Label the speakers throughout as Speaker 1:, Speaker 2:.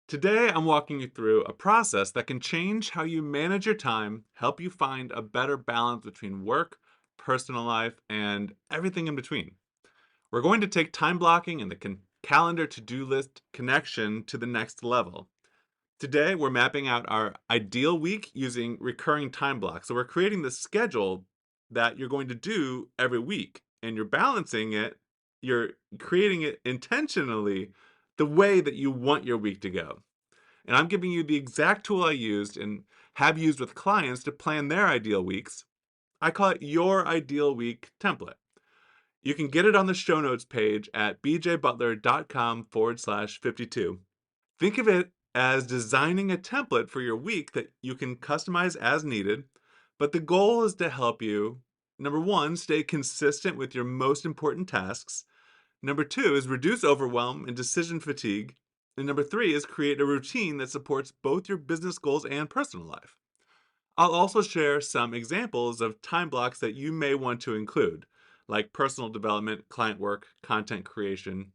Speaker 1: Today, I'm walking you through a process that can change how you manage your time, help you find a better balance between work, personal life, and everything in between. We're going to take time blocking and the calendar to do list connection to the next level. Today, we're mapping out our ideal week using recurring time blocks. So, we're creating the schedule that you're going to do every week, and you're balancing it, you're creating it intentionally the way that you want your week to go. And I'm giving you the exact tool I used and have used with clients to plan their ideal weeks. I call it your ideal week template. You can get it on the show notes page at bjbutler.com/52. Think of it as designing a template for your week that you can customize as needed, but the goal is to help you, number one, stay consistent with your most important tasks. Number two is reduce overwhelm and decision fatigue. And number three is create a routine that supports both your business goals and personal life. I'll also share some examples of time blocks that you may want to include, like personal development, client work, content creation,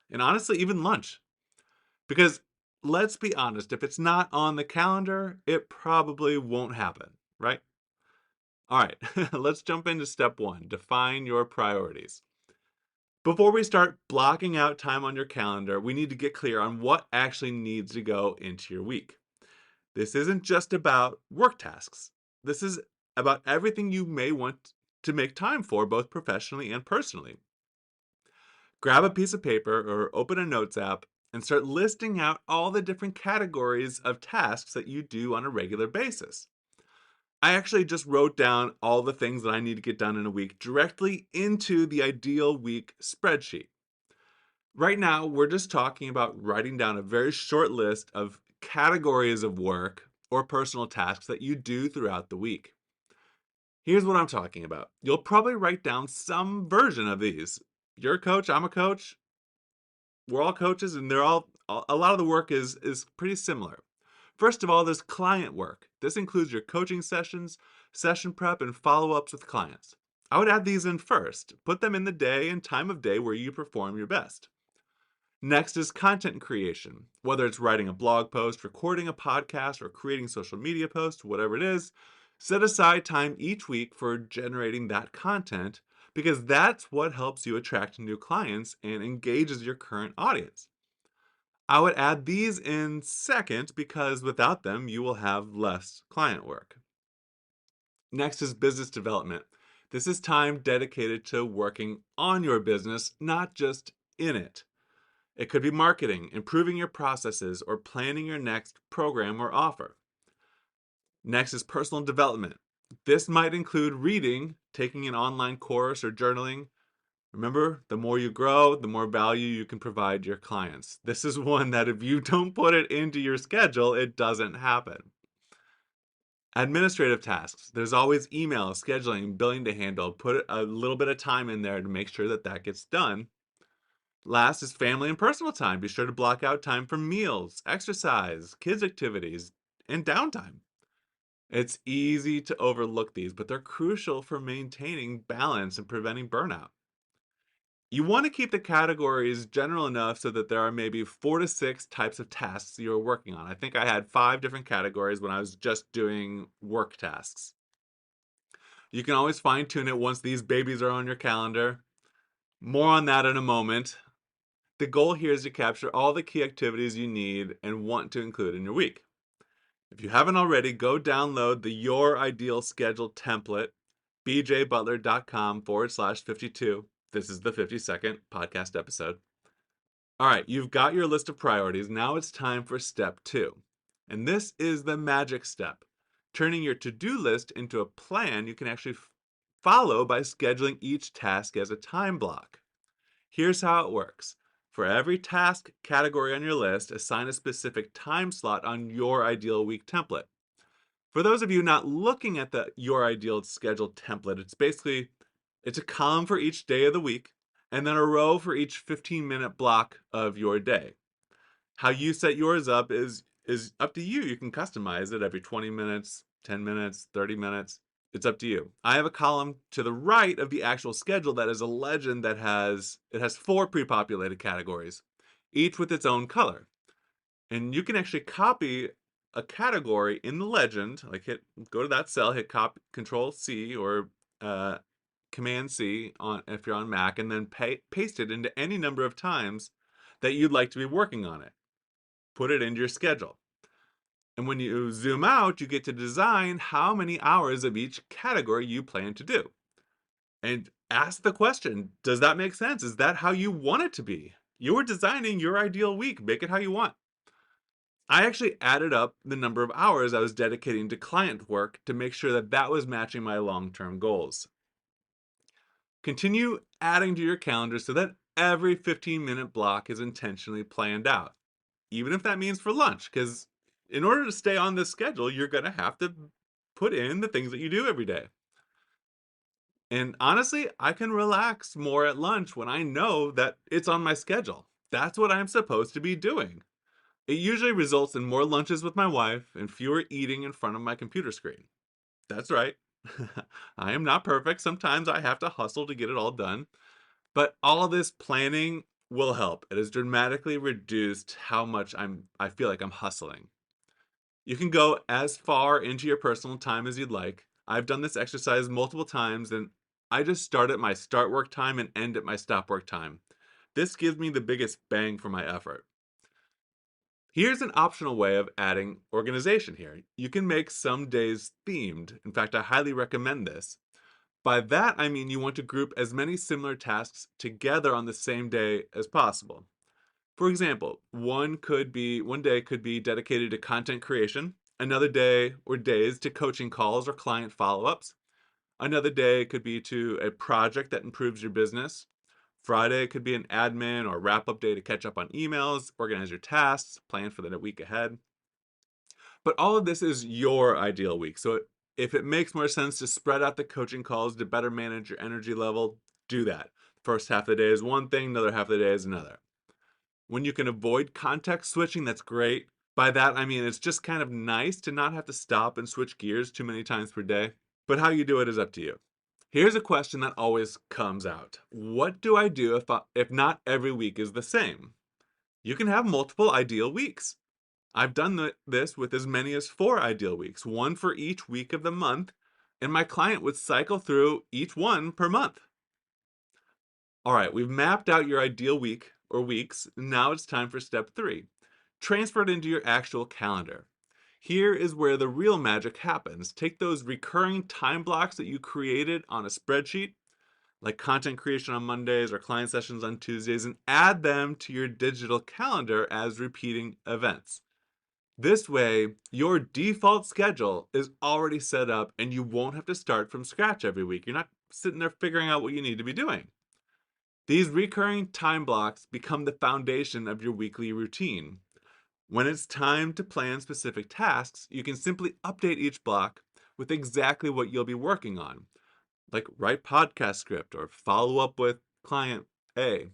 Speaker 1: and honestly, even lunch. Because let's be honest, if it's not on the calendar, it probably won't happen, right? All right, let's jump into step one, define your priorities. Before we start blocking out time on your calendar, we need to get clear on what actually needs to go into your week. This isn't just about work tasks. This is about everything you may want to make time for, both professionally and personally. Grab a piece of paper or open a notes app and start listing out all the different categories of tasks that you do on a regular basis. I actually just wrote down all the things that I need to get done in a week directly into the ideal week spreadsheet. Right now, we're just talking about writing down a very short list of categories of work or personal tasks that you do throughout the week. Here's what I'm talking about. You'll probably write down some version of these. You're a coach, I'm a coach, we're all coaches, and a lot of the work is pretty similar. First of all, there's client work. This includes your coaching sessions, session prep, and follow-ups with clients. I would add these in first. Put them in the day and time of day where you perform your best. Next is content creation. Whether it's writing a blog post, recording a podcast, or creating social media posts, whatever it is, set aside time each week for generating that content because that's what helps you attract new clients and engages your current audience. I would add these in second because without them, you will have less client work. Next is business development. This is time dedicated to working on your business, not just in it. It could be marketing, improving your processes, or planning your next program or offer. Next is personal development. This might include reading, taking an online course, or journaling. Remember, the more you grow, the more value you can provide your clients. This is one that if you don't put it into your schedule, it doesn't happen. Administrative tasks. There's always email, scheduling, billing to handle. Put a little bit of time in there to make sure that that gets done. Last is family and personal time. Be sure to block out time for meals, exercise, kids' activities, and downtime. It's easy to overlook these, but they're crucial for maintaining balance and preventing burnout. You want to keep the categories general enough so that there are maybe 4 to 6 types of tasks you're working on. I think I had 5 different categories when I was just doing work tasks. You can always fine tune it once these babies are on your calendar. More on that in a moment. The goal here is to capture all the key activities you need and want to include in your week. If you haven't already, go download the Your Ideal Schedule template, bjbutler.com/52. This is the 52nd podcast episode. All right, you've got your list of priorities. Now it's time for step two. And this is the magic step, turning your to-do list into a plan you can actually follow by scheduling each task as a time block. Here's how it works. For every task category on your list, assign a specific time slot on your ideal week template. For those of you not looking at the your ideal schedule template, it's a column for each day of the week and then a row for each 15-minute block of your day. How you set yours up is up to you. You can customize it every 20 minutes, 10 minutes, 30 minutes. It's up to you. I have a column to the right of the actual schedule that is a legend that has 4 pre-populated categories, each with its own color. And you can actually copy a category in the legend, like go to that cell, hit copy, Control C or uh, Command C on if you're on Mac, and then paste it into any number of times that you'd like to be working on it. Put it into your schedule. And when you zoom out, you get to design how many hours of each category you plan to do. And ask the question, does that make sense? Is that how you want it to be? You're designing your ideal week. Make it how you want. I actually added up the number of hours I was dedicating to client work to make sure that that was matching my long-term goals. Continue adding to your calendar so that every 15-minute block is intentionally planned out, even if that means for lunch, because in order to stay on this schedule, you're going to have to put in the things that you do every day. And honestly, I can relax more at lunch when I know that it's on my schedule. That's what I'm supposed to be doing. It usually results in more lunches with my wife and fewer eating in front of my computer screen. That's right. I am not perfect. Sometimes I have to hustle to get it all done. But all this planning will help. It has dramatically reduced how much I feel like I'm hustling. You can go as far into your personal time as you'd like. I've done this exercise multiple times and I just start at my start work time and end at my stop work time. This gives me the biggest bang for my effort. Here's an optional way of adding organization here. You can make some days themed. In fact, I highly recommend this. By that, I mean you want to group as many similar tasks together on the same day as possible. For example, one day could be dedicated to content creation, another day or days to coaching calls or client follow-ups. Another day could be to a project that improves your business. Friday could be an admin or wrap up day to catch up on emails, organize your tasks, plan for the week ahead. But all of this is your ideal week. So if it makes more sense to spread out the coaching calls to better manage your energy level, do that. First half of the day is one thing, another half of the day is another. When you can avoid context switching, that's great. By that, I mean it's just kind of nice to not have to stop and switch gears too many times per day. But how you do it is up to you. Here's a question that always comes out. What do I do if not every week is the same? You can have multiple ideal weeks. I've done this with as many as 4 ideal weeks, one for each week of the month, and my client would cycle through each one per month. All right, we've mapped out your ideal week or weeks. Now it's time for step 3. Transfer it into your actual calendar. Here is where the real magic happens. Take those recurring time blocks that you created on a spreadsheet, like content creation on Mondays or client sessions on Tuesdays, and add them to your digital calendar as repeating events. This way, your default schedule is already set up and you won't have to start from scratch every week. You're not sitting there figuring out what you need to be doing. These recurring time blocks become the foundation of your weekly routine. When it's time to plan specific tasks, you can simply update each block with exactly what you'll be working on, like write podcast script or follow up with client A.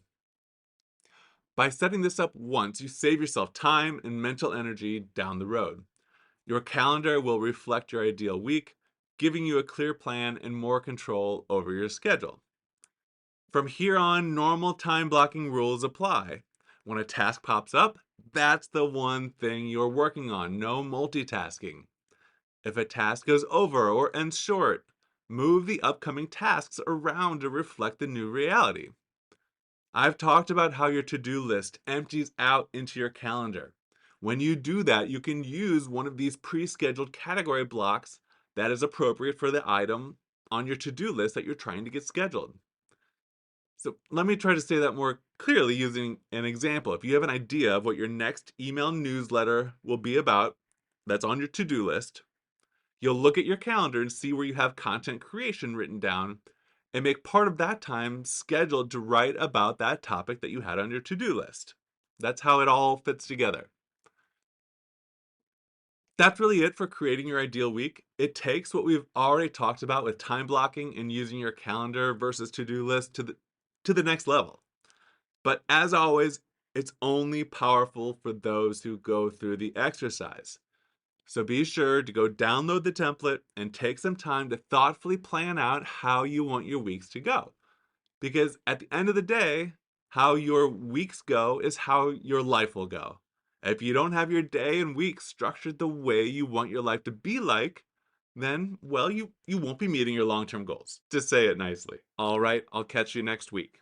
Speaker 1: By setting this up once, you save yourself time and mental energy down the road. Your calendar will reflect your ideal week, giving you a clear plan and more control over your schedule. From here on, normal time blocking rules apply. When a task pops up, that's the one thing you're working on, no multitasking. If a task goes over or ends short, move the upcoming tasks around to reflect the new reality. I've talked about how your to-do list empties out into your calendar. When you do that, you can use one of these pre-scheduled category blocks that is appropriate for the item on your to-do list that you're trying to get scheduled. So let me try to say that more clearly using an example. If you have an idea of what your next email newsletter will be about that's on your to-do list, you'll look at your calendar and see where you have content creation written down and make part of that time scheduled to write about that topic that you had on your to-do list. That's how it all fits together. That's really it for creating your ideal week. It takes what we've already talked about with time blocking and using your calendar versus to-do list to the next level. But as always, it's only powerful for those who go through the exercise. So be sure to go download the template and take some time to thoughtfully plan out how you want your weeks to go. Because at the end of the day, how your weeks go is how your life will go. If you don't have your day and week structured the way you want your life to be like, then, well, you won't be meeting your long term goals, to say it nicely. All right, I'll catch you next week.